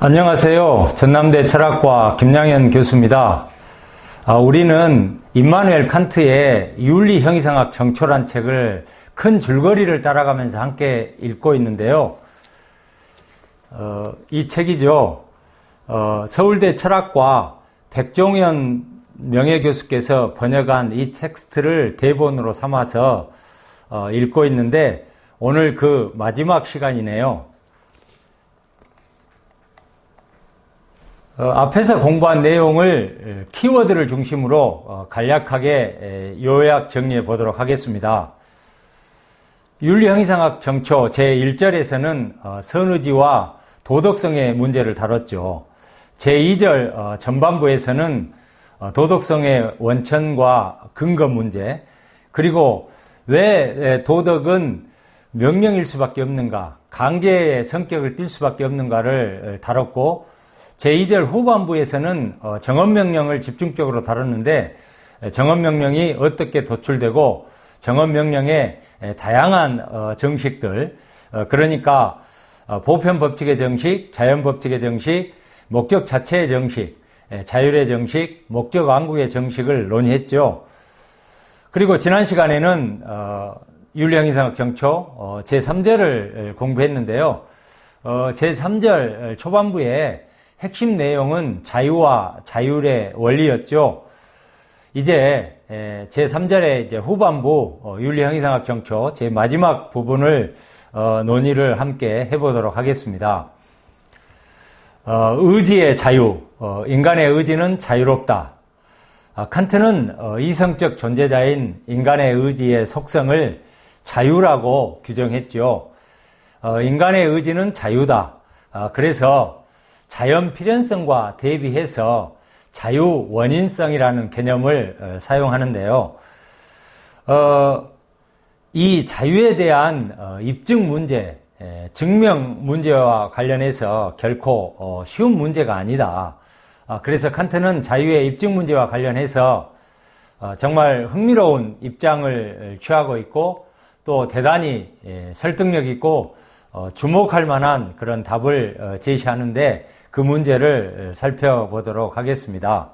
안녕하세요. 전남대 철학과 김양현 교수입니다. 우리는 임마누엘 칸트의 윤리 형이상학 정초란 책을 큰 줄거리를 따라가면서 함께 읽고 있는데요. 이 책이죠. 서울대 철학과 백종현 명예교수께서 번역한 이 텍스트를 대본으로 삼아서 읽고 있는데 오늘 그 마지막 시간이네요. 앞에서 공부한 내용을 키워드를 중심으로 간략하게 요약 정리해 보도록 하겠습니다. 윤리형이상학 정초 제1절에서는 선의지와 도덕성의 문제를 다뤘죠. 제2절 전반부에서는 도덕성의 원천과 근거 문제, 그리고 왜 도덕은 명령일 수밖에 없는가, 강제의 성격을 띨 수밖에 없는가를 다뤘고, 제2절 후반부에서는 정언명령을 집중적으로 다뤘는데 정언명령이 어떻게 도출되고 정언명령의 다양한 정식들, 그러니까 보편법칙의 정식, 자연법칙의 정식, 목적 자체의 정식, 자율의 정식, 목적 완국의 정식을 논의했죠. 그리고 지난 시간에는 윤리형이상학 정초 제3절을 공부했는데요. 제3절 초반부에 핵심 내용은 자유와 자율의 원리였죠. 이제 제3절의 이제 후반부 윤리형이상학 정초 제 마지막 부분을 논의를 함께 해보도록 하겠습니다. 의지의 자유, 인간의 의지는 자유롭다. 칸트는 이성적 존재자인 인간의 의지의 속성을 자유라고 규정했죠. 인간의 의지는 자유다. 그래서 자연 필연성과 대비해서 자유 원인성이라는 개념을 사용하는데요. 이 자유에 대한 입증 문제, 증명 문제와 관련해서 결코 쉬운 문제가 아니다. 그래서 칸트는 자유의 입증 문제와 관련해서 정말 흥미로운 입장을 취하고 있고 또 대단히 설득력 있고 주목할 만한 그런 답을 제시하는데 그 문제를 살펴보도록 하겠습니다.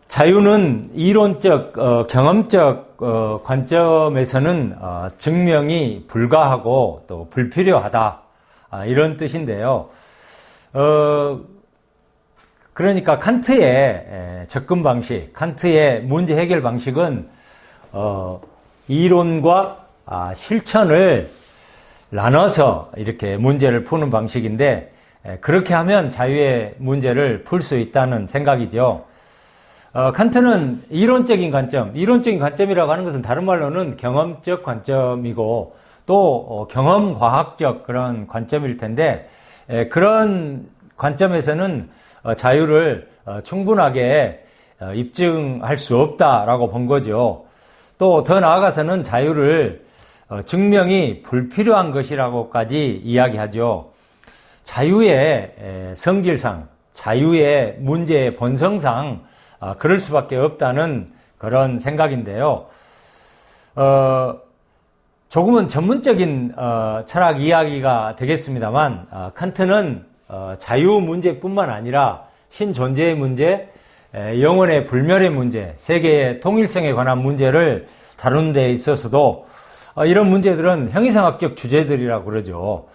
자유는 이론적, 경험적 관점에서는 증명이 불가하고 또 불필요하다, 이런 뜻인데요. 그러니까 칸트의 접근 방식, 칸트의 문제 해결 방식은 이론과 실천을 나눠서 이렇게 문제를 푸는 방식인데, 그렇게 하면 자유의 문제를 풀 수 있다는 생각이죠. 칸트는 이론적인 관점이라고 하는 것은 다른 말로는 경험적 관점이고 또 경험과학적 그런 관점일 텐데, 그런 관점에서는 자유를 충분하게 입증할 수 없다라고 본 거죠. 또 더 나아가서는 자유를 증명이 불필요한 것이라고까지 이야기하죠. 자유의 성질상, 자유의 문제의 본성상 그럴 수밖에 없다는 그런 생각인데요. 조금은 전문적인 철학 이야기가 되겠습니다만, 칸트는 자유 문제뿐만 아니라 신존재의 문제, 영혼의 불멸의 문제, 세계의 통일성에 관한 문제를 다루는 데 있어서도 이런 문제들은 형이상학적 주제들이라고 그러죠.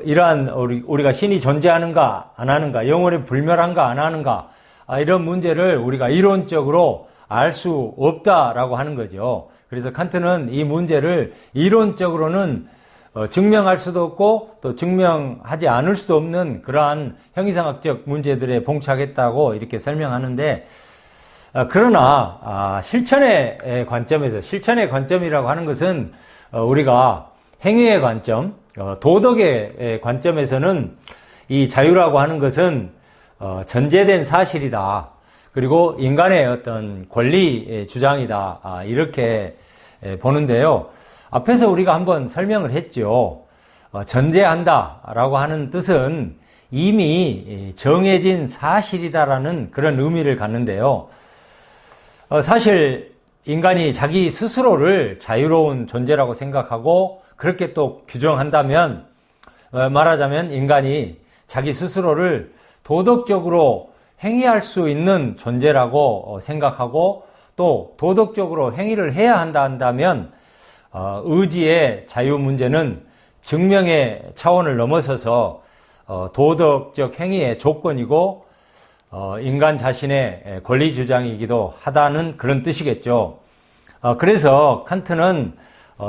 이러한 우리가 신이 존재하는가 안 하는가, 영혼이 불멸한가 안 하는가, 이런 문제를 우리가 이론적으로 알 수 없다라고 하는 거죠. 그래서 칸트는 이 문제를 이론적으로는 증명할 수도 없고 또 증명하지 않을 수도 없는 그러한 형이상학적 문제들에 봉착했다고 이렇게 설명하는데, 그러나 실천의 관점이라고 하는 것은 우리가 행위의 관점, 도덕의 관점에서는 이 자유라고 하는 것은 전제된 사실이다. 그리고 인간의 어떤 권리 주장이다. 이렇게 보는데요. 앞에서 우리가 한번 설명을 했죠. 전제한다라고 하는 뜻은 이미 정해진 사실이다라는 그런 의미를 갖는데요. 사실 인간이 자기 스스로를 자유로운 존재라고 생각하고 그렇게 또 규정한다면 말하자면 인간이 자기 스스로를 도덕적으로 행위할 수 있는 존재라고 생각하고 또 도덕적으로 행위를 해야 한다면 의지의 자유 문제는 증명의 차원을 넘어서서 도덕적 행위의 조건이고 인간 자신의 권리 주장이기도 하다는 그런 뜻이겠죠. 그래서 칸트는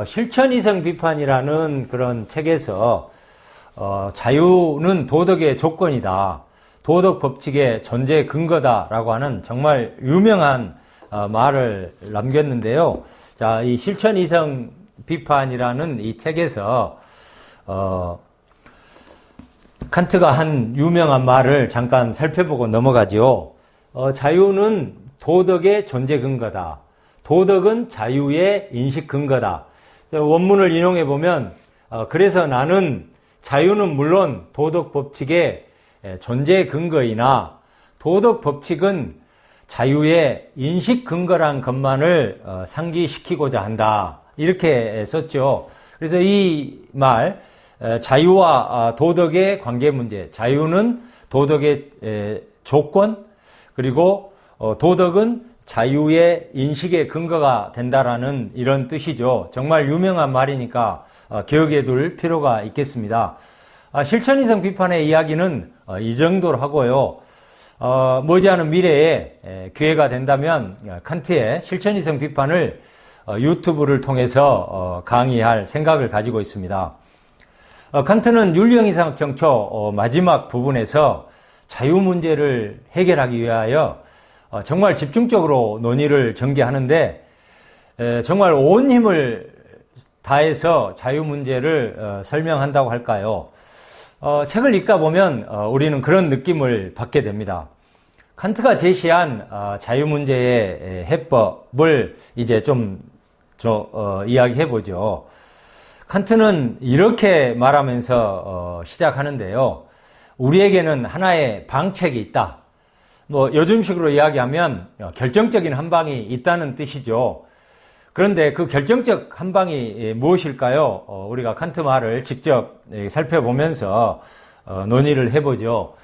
실천이성 비판이라는 그런 책에서 자유는 도덕의 조건이다. 도덕 법칙의 존재 근거다라고 하는 정말 유명한 말을 남겼는데요. 자, 이 실천이성 비판이라는 이 책에서 칸트가 한 유명한 말을 잠깐 살펴보고 넘어가죠. 자유는 도덕의 존재 근거다. 도덕은 자유의 인식 근거다. 원문을 인용해 보면 그래서 나는 자유는 물론 도덕 법칙의 존재 근거이나 도덕 법칙은 자유의 인식 근거란 것만을 상기시키고자 한다. 이렇게 썼죠. 그래서 이 말, 자유와 도덕의 관계 문제, 자유는 도덕의 조건, 그리고 도덕은 자유의 인식의 근거가 된다라는 이런 뜻이죠. 정말 유명한 말이니까 기억해 둘 필요가 있겠습니다. 실천이성 비판의 이야기는 이 정도로 하고요. 머지않은 미래에 기회가 된다면 칸트의 실천이성 비판을 유튜브를 통해서 강의할 생각을 가지고 있습니다. 칸트는 윤리형이상학 정초 마지막 부분에서 자유 문제를 해결하기 위하여 정말 집중적으로 논의를 전개하는데 정말 온 힘을 다해서 자유 문제를 설명한다고 할까요? 책을 읽다 보면 우리는 그런 느낌을 받게 됩니다. 칸트가 제시한 자유 문제의 해법을 이제 좀 이야기해 보죠. 칸트는 이렇게 말하면서 시작하는데요. 우리에게는 하나의 방책이 있다. 요즘식으로 이야기하면 결정적인 한 방이 있다는 뜻이죠. 그런데 그 결정적 한 방이 무엇일까요? 우리가 칸트 말을 직접 살펴보면서 논의를 해보죠.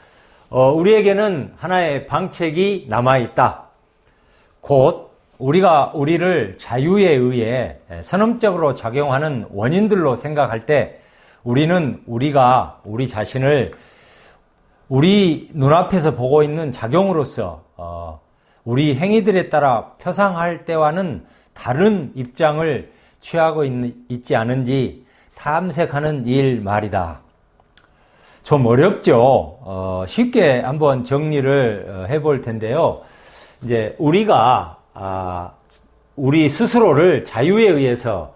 우리에게는 하나의 방책이 남아있다. 곧 우리가 우리를 자유에 의해 선험적으로 작용하는 원인들로 생각할 때 우리는 우리가 우리 자신을 우리 눈앞에서 보고 있는 작용으로서 우리 행위들에 따라 표상할 때와는 다른 입장을 취하고 있지 않은지 탐색하는 일 말이다. 좀 어렵죠. 쉽게 한번 정리를 해볼 텐데요. 이제 우리가 우리 스스로를 자유에 의해서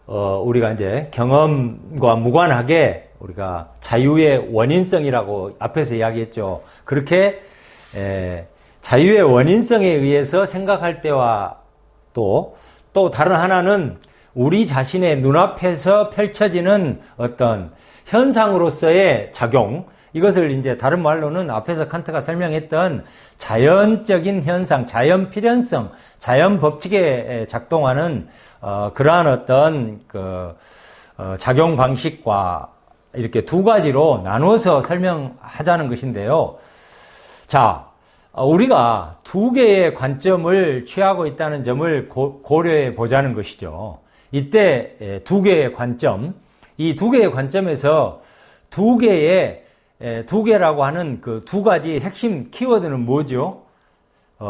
우리가 이제 경험과 무관하게 우리가 자유의 원인성이라고 앞에서 이야기했죠. 그렇게 자유의 원인성에 의해서 생각할 때와 또 다른 하나는 우리 자신의 눈앞에서 펼쳐지는 어떤 현상으로서의 작용, 이것을 이제 다른 말로는 앞에서 칸트가 설명했던 자연적인 현상, 자연 필연성, 자연 법칙에 작동하는 그러한 어떤 작용 방식과 이렇게 두 가지로 나누어서 설명하자는 것인데요. 자, 우리가 두 개의 관점을 취하고 있다는 점을 고려해 보자는 것이죠. 이때 두 개의 관점, 이 두 개의 관점에서 두 개라고 하는 그 두 가지 핵심 키워드는 뭐죠?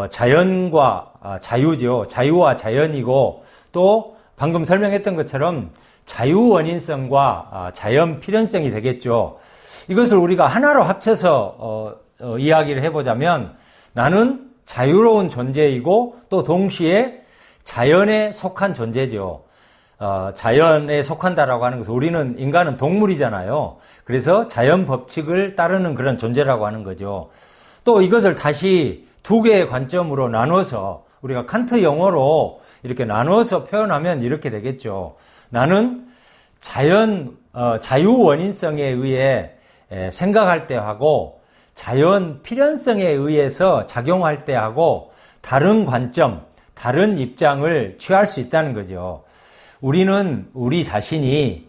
자연과 자유죠. 자유와 자연이고 또 방금 설명했던 것처럼 자유 원인성과 자연 필연성이 되겠죠. 이것을 우리가 하나로 합쳐서 이야기를 해보자면 나는 자유로운 존재이고 또 동시에 자연에 속한 존재죠. 자연에 속한다라고 하는 것은 우리는 인간은 동물이잖아요. 그래서 자연 법칙을 따르는 그런 존재라고 하는 거죠. 또 이것을 다시 두 개의 관점으로 나눠서 우리가 칸트 영어로 이렇게 나눠서 표현하면 이렇게 되겠죠. 나는 자유 원인성에 의해 생각할 때 하고 자연 필연성에 의해서 작용할 때 하고 다른 관점, 다른 입장을 취할 수 있다는 거죠. 우리는 우리 자신이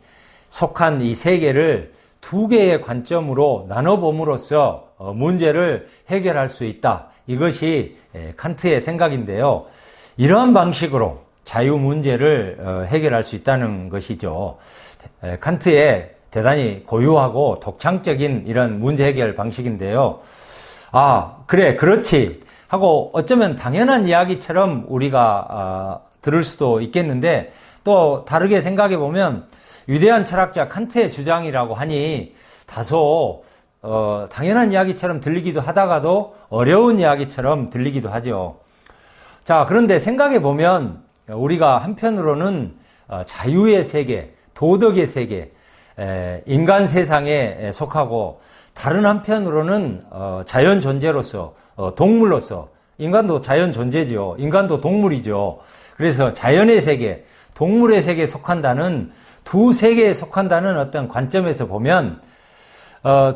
속한 이 세계를 두 개의 관점으로 나눠봄으로써 문제를 해결할 수 있다. 이것이 칸트의 생각인데요. 이러한 방식으로 자유 문제를 해결할 수 있다는 것이죠. 칸트의 대단히 고유하고 독창적인 이런 문제 해결 방식인데요. 그래, 그렇지 하고 어쩌면 당연한 이야기처럼 우리가 들을 수도 있겠는데, 또 다르게 생각해 보면 위대한 철학자 칸트의 주장이라고 하니 다소 당연한 이야기처럼 들리기도 하다가도 어려운 이야기처럼 들리기도 하죠. 자, 그런데 생각해 보면 우리가 한편으로는 자유의 세계, 도덕의 세계, 인간 세상에 속하고, 다른 한편으로는 자연 존재로서, 동물로서, 인간도 자연 존재죠. 인간도 동물이죠. 그래서 자연의 세계, 동물의 세계에 속한다는, 두 세계에 속한다는 어떤 관점에서 보면,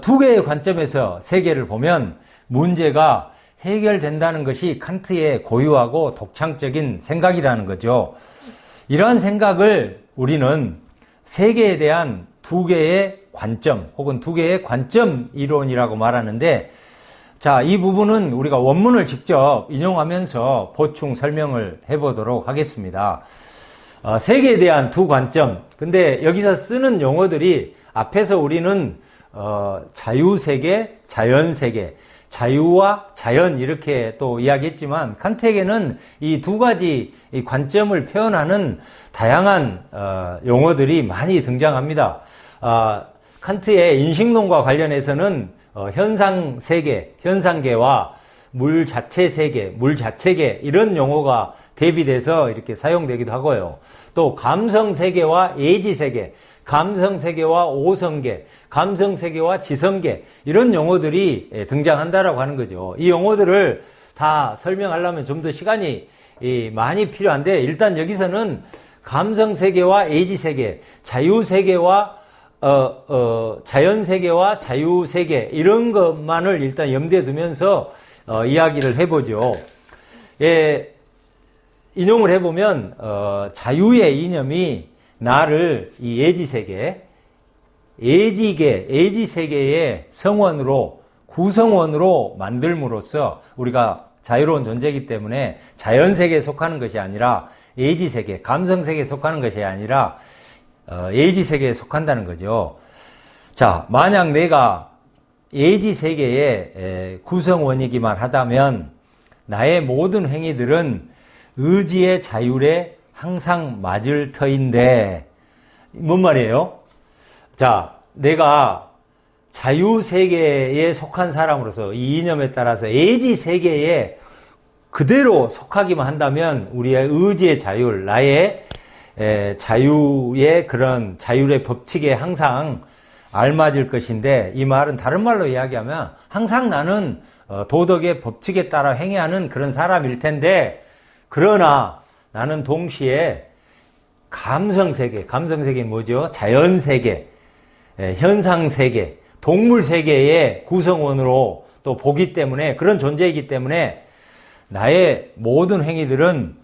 두 개의 관점에서 세계를 보면 문제가 해결된다는 것이 칸트의 고유하고 독창적인 생각이라는 거죠. 이러한 생각을 우리는 세계에 대한 두 개의 관점 혹은 두 개의 관점 이론이라고 말하는데, 자, 이 부분은 우리가 원문을 직접 인용하면서 보충 설명을 해보도록 하겠습니다. 세계에 대한 두 관점. 근데 여기서 쓰는 용어들이 앞에서 우리는 자유세계, 자연세계, 자유와 자연 이렇게 또 이야기했지만, 칸트에게는 이 두 가지 이 관점을 표현하는 다양한 용어들이 많이 등장합니다. 칸트의 인식론과 관련해서는 현상세계, 현상계와 물 자체 세계, 물 자체계 이런 용어가 대비돼서 이렇게 사용되기도 하고요. 또 감성세계와 예지세계, 감성세계와 오성계, 감성세계와 지성계 이런 용어들이 등장한다라고 하는 거죠. 이 용어들을 다 설명하려면 좀 더 시간이 많이 필요한데, 일단 여기서는 감성세계와 예지세계, 자유세계와 자연세계와 자유세계 이런 것만을 일단 염두에 두면서 이야기를 해보죠. 인용을 해보면 자유의 이념이 나를 이 예지세계, 예지세계의 성원으로, 구성원으로 만들므로써 우리가 자유로운 존재이기 때문에 자연세계에 속하는 것이 아니라 예지세계, 감성세계에 속하는 것이 아니라 예지세계에 속한다는 거죠. 자, 만약 내가 예지세계의 구성원이기만 하다면 나의 모든 행위들은 의지의 자율에 항상 맞을 터인데, 뭔 말이에요? 자, 내가 자유세계에 속한 사람으로서 이 이념에 따라서 예지세계에 그대로 속하기만 한다면 우리의 의지의 자율, 나의 자유의 그런 자율의 법칙에 항상 알맞을 것인데, 이 말은 다른 말로 이야기하면 항상 나는 도덕의 법칙에 따라 행해하는 그런 사람일 텐데, 그러나 나는 동시에 감성세계, 감성세계는 뭐죠? 자연세계, 현상세계, 동물세계의 구성원으로 또 보기 때문에, 그런 존재이기 때문에 나의 모든 행위들은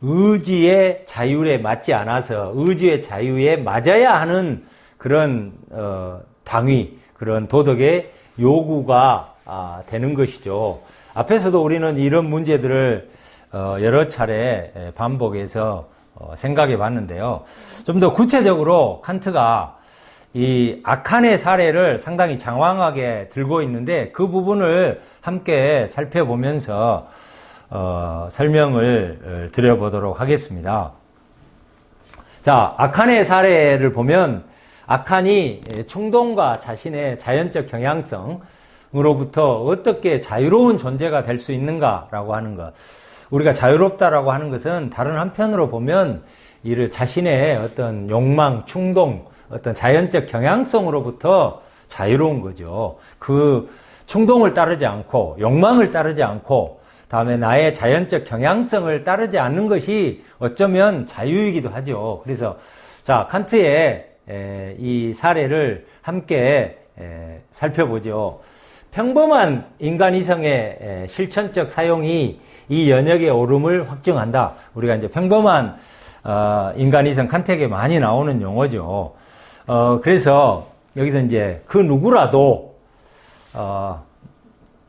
의지의 자율에 맞지 않아서 의지의 자유에 맞아야 하는 그런 당위, 그런 도덕의 요구가 되는 것이죠. 앞에서도 우리는 이런 문제들을 여러 차례 반복해서 생각해 봤는데요. 좀 더 구체적으로 칸트가 이 아칸의 사례를 상당히 장황하게 들고 있는데, 그 부분을 함께 살펴보면서 설명을 드려보도록 하겠습니다. 자, 아칸의 사례를 보면 아칸이 충동과 자신의 자연적 경향성으로부터 어떻게 자유로운 존재가 될 수 있는가라고 하는 것. 우리가 자유롭다라고 하는 것은 다른 한편으로 보면 이를 자신의 어떤 욕망, 충동, 어떤 자연적 경향성으로부터 자유로운 거죠. 그 충동을 따르지 않고, 욕망을 따르지 않고, 다음에 나의 자연적 경향성을 따르지 않는 것이 어쩌면 자유이기도 하죠. 그래서 자, 칸트의 이 사례를 함께 살펴보죠. 평범한 인간 이성의 실천적 사용이 이 연역의 오름을 확증한다. 우리가 이제 평범한 인간 이성, 칸트에게 많이 나오는 용어죠. 그래서 여기서 이제 그 누구라도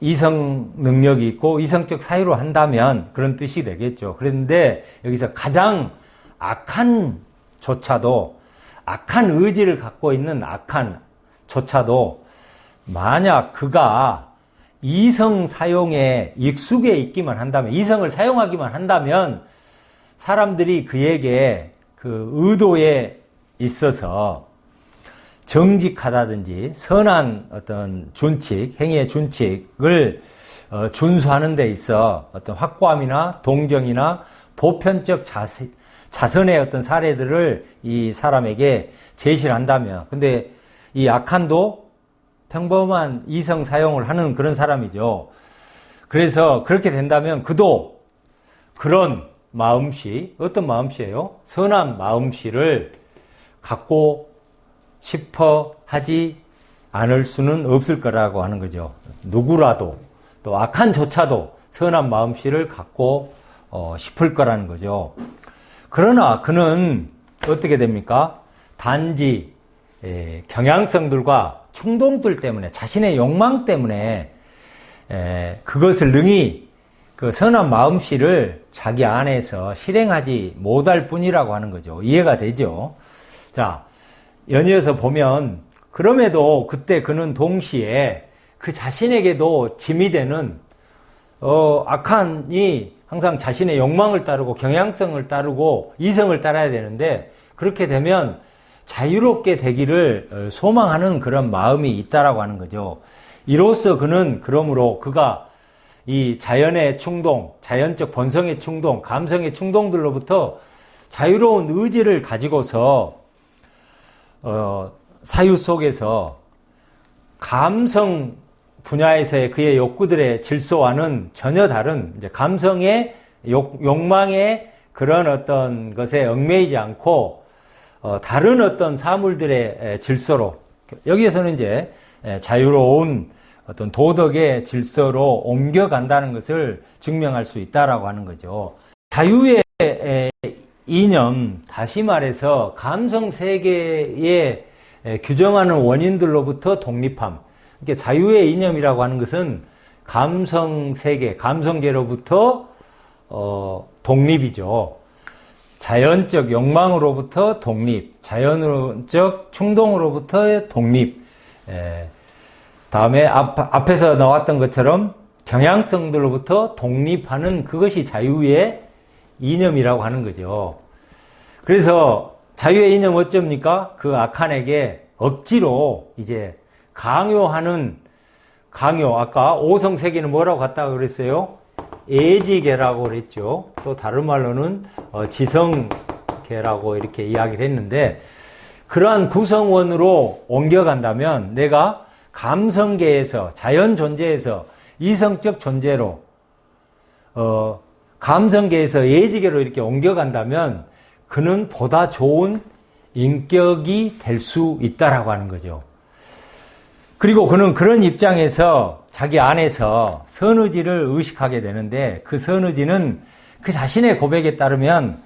이성 능력이 있고 이성적 사유로 한다면 그런 뜻이 되겠죠. 그런데 여기서 가장 악한 조차도, 악한 의지를 갖고 있는 악한 조차도 만약 그가 이성 사용에 익숙해 있기만 한다면, 이성을 사용하기만 한다면 사람들이 그에게 그 의도에 있어서 정직하다든지 선한 어떤 준칙, 행위의 준칙을 준수하는 데 있어 어떤 확고함이나 동정이나 보편적 자선의 어떤 사례들을 이 사람에게 제시를 한다면, 근데 이 악한도 평범한 이성 사용을 하는 그런 사람이죠. 그래서 그렇게 된다면 그도 그런 마음씨, 어떤 마음씨예요? 선한 마음씨를 갖고 싶어 하지 않을 수는 없을 거라고 하는 거죠. 누구라도, 또 악한 조차도 선한 마음씨를 갖고 싶을 거라는 거죠. 그러나 그는 어떻게 됩니까? 단지 경향성들과 충동들 때문에, 자신의 욕망 때문에 그것을 능히 그 선한 마음씨를 자기 안에서 실행하지 못할 뿐이라고 하는 거죠. 이해가 되죠? 자, 연이어서 보면 그럼에도 그때 그는 동시에 그 자신에게도 짐이 되는 악한이 항상 자신의 욕망을 따르고 경향성을 따르고 이성을 따라야 되는데, 그렇게 되면 자유롭게 되기를 소망하는 그런 마음이 있다라고 하는 거죠. 이로써 그는 그러므로 그가 이 자연의 충동, 자연적 본성의 충동, 감성의 충동들로부터 자유로운 의지를 가지고서 사유 속에서 감성 분야에서의 그의 욕구들의 질서와는 전혀 다른 이제 감성의 욕망의 그런 어떤 것에 얽매이지 않고 다른 어떤 사물들의 질서로, 여기에서는 이제 자유로운 어떤 도덕의 질서로 옮겨간다는 것을 증명할 수 있다라고 하는 거죠. 자유의 이념, 다시 말해서 감성 세계에 규정하는 원인들로부터 독립함. 그러니까 자유의 이념이라고 하는 것은 감성 세계, 감성계로부터 독립이죠. 자연적 욕망으로부터 독립, 자연적 충동으로부터의 독립. 다음에 앞에서 나왔던 것처럼 경향성들로부터 독립하는 그것이 자유의 이념이라고 하는 거죠. 그래서 자유의 이념 어쩝니까? 그 악한에게 억지로 이제 강요하는 강요. 아까 오성세계는 뭐라고 갔다고 그랬어요? 애지계라고 그랬죠. 또 다른 말로는 지성계라고 이렇게 이야기를 했는데, 그러한 구성원으로 옮겨간다면 내가 감성계에서, 자연 존재에서 이성적 존재로 감성계에서 예지계로 이렇게 옮겨간다면 그는 보다 좋은 인격이 될 수 있다라고 하는 거죠. 그리고 그는 그런 입장에서 자기 안에서 선의지를 의식하게 되는데, 그 선의지는 그 자신의 고백에 따르면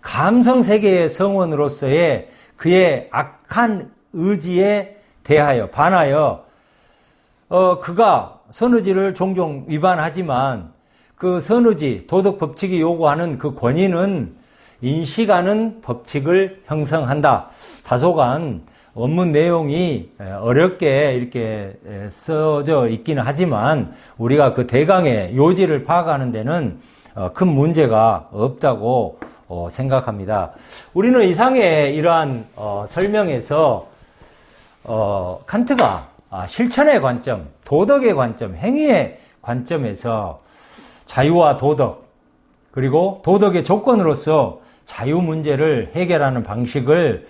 감성세계의 성원으로서의 그의 악한 의지에 대하여 반하여 그가 선의지를 종종 위반하지만 그 선의지, 도덕 법칙이 요구하는 그 권위는 인식하는 법칙을 형성한다. 다소간 원문 내용이 어렵게 이렇게 써져 있기는 하지만 우리가 그 대강의 요지를 파악하는 데는 큰 문제가 없다고 생각합니다. 우리는 이상의 이러한 설명에서 칸트가 실천의 관점, 도덕의 관점, 행위의 관점에서 자유와 도덕, 그리고 도덕의 조건으로서 자유 문제를 해결하는 방식을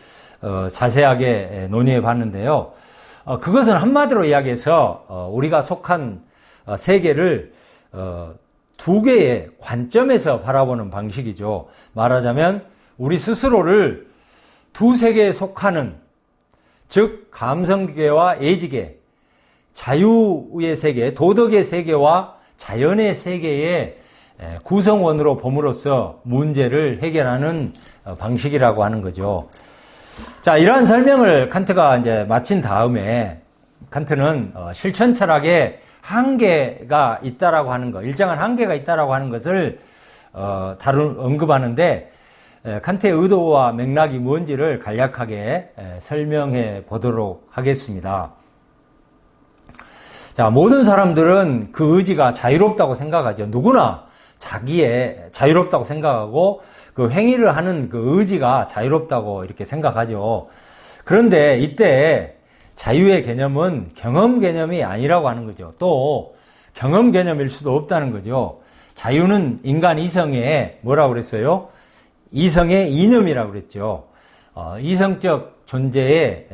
자세하게 논의해 봤는데요. 그것은 한마디로 이야기해서 우리가 속한 세계를 두 개의 관점에서 바라보는 방식이죠. 말하자면 우리 스스로를 두 세계에 속하는, 즉 감성계와 예지계, 자유의 세계, 도덕의 세계와 자연의 세계의 구성원으로 봄으로써 문제를 해결하는 방식이라고 하는 거죠. 자, 이러한 설명을 칸트가 이제 마친 다음에 칸트는 실천 철학에 한계가 있다라고 하는 것, 일정한 한계가 있다라고 하는 것을 언급하는데 칸트의 의도와 맥락이 뭔지를 간략하게 설명해 보도록 하겠습니다. 자, 모든 사람들은 그 의지가 자유롭다고 생각하죠. 누구나 자기의 자유롭다고 생각하고 그 행위를 하는 그 의지가 자유롭다고 이렇게 생각하죠. 그런데 이때 자유의 개념은 경험 개념이 아니라고 하는 거죠. 또 경험 개념일 수도 없다는 거죠. 자유는 인간 이성의 뭐라고 그랬어요? 이성의 이념이라고 그랬죠. 이성적 존재의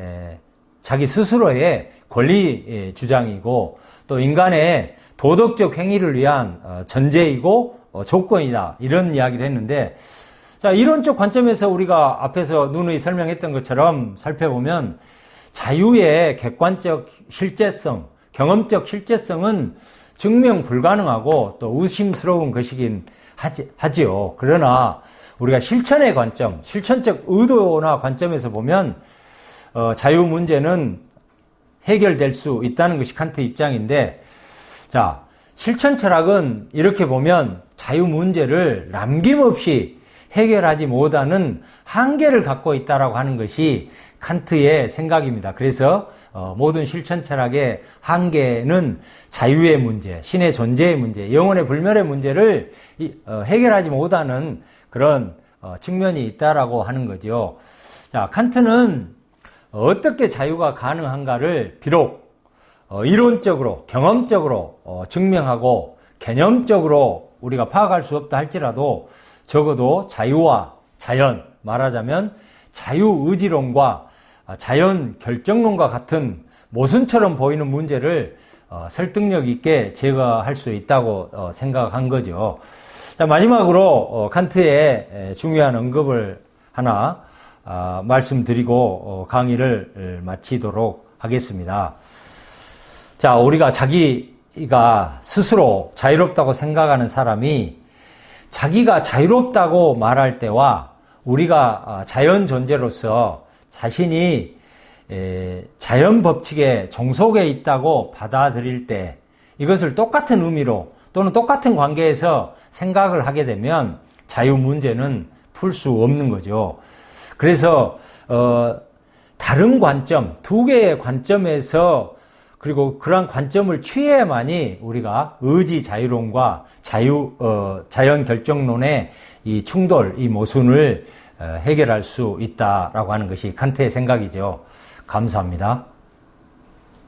자기 스스로의 권리 주장이고 또 인간의 도덕적 행위를 위한 전제이고 조건이다. 이런 이야기를 했는데 자, 이론적 관점에서 우리가 앞에서 누누이 설명했던 것처럼 살펴보면 자유의 객관적 실제성, 경험적 실제성은 증명 불가능하고 또 의심스러운 것이긴 하지요. 그러나 우리가 실천의 관점, 실천적 의도나 관점에서 보면 자유 문제는 해결될 수 있다는 것이 칸트 입장인데 자, 실천 철학은 이렇게 보면 자유 문제를 남김없이 해결하지 못하는 한계를 갖고 있다라고 하는 것이 칸트의 생각입니다. 그래서 모든 실천 철학의 한계는 자유의 문제, 신의 존재의 문제, 영혼의 불멸의 문제를 해결하지 못하는 그런 측면이 있다라고 하는 거죠. 자, 칸트는 어떻게 자유가 가능한가를 비록 이론적으로, 경험적으로 증명하고 개념적으로 우리가 파악할 수 없다 할지라도 적어도 자유와 자연, 말하자면 자유의지론과 자연 결정론과 같은 모순처럼 보이는 문제를 설득력 있게 제거할 수 있다고 생각한 거죠. 자, 마지막으로 칸트의 중요한 언급을 하나 말씀드리고 강의를 마치도록 하겠습니다. 자, 우리가 자기가 스스로 자유롭다고 생각하는 사람이 자기가 자유롭다고 말할 때와 우리가 자연 존재로서 자신이 자연 법칙에 종속해 있다고 받아들일 때 이것을 똑같은 의미로 또는 똑같은 관계에서 생각을 하게 되면 자유 문제는 풀 수 없는 거죠. 그래서 다른 관점, 두 개의 관점에서 그리고 그러한 관점을 취해야만이 우리가 의지 자유론과 자연 결정론의 이 충돌, 이 모순을 해결할 수 있다라고 하는 것이 칸트의 생각이죠. 감사합니다.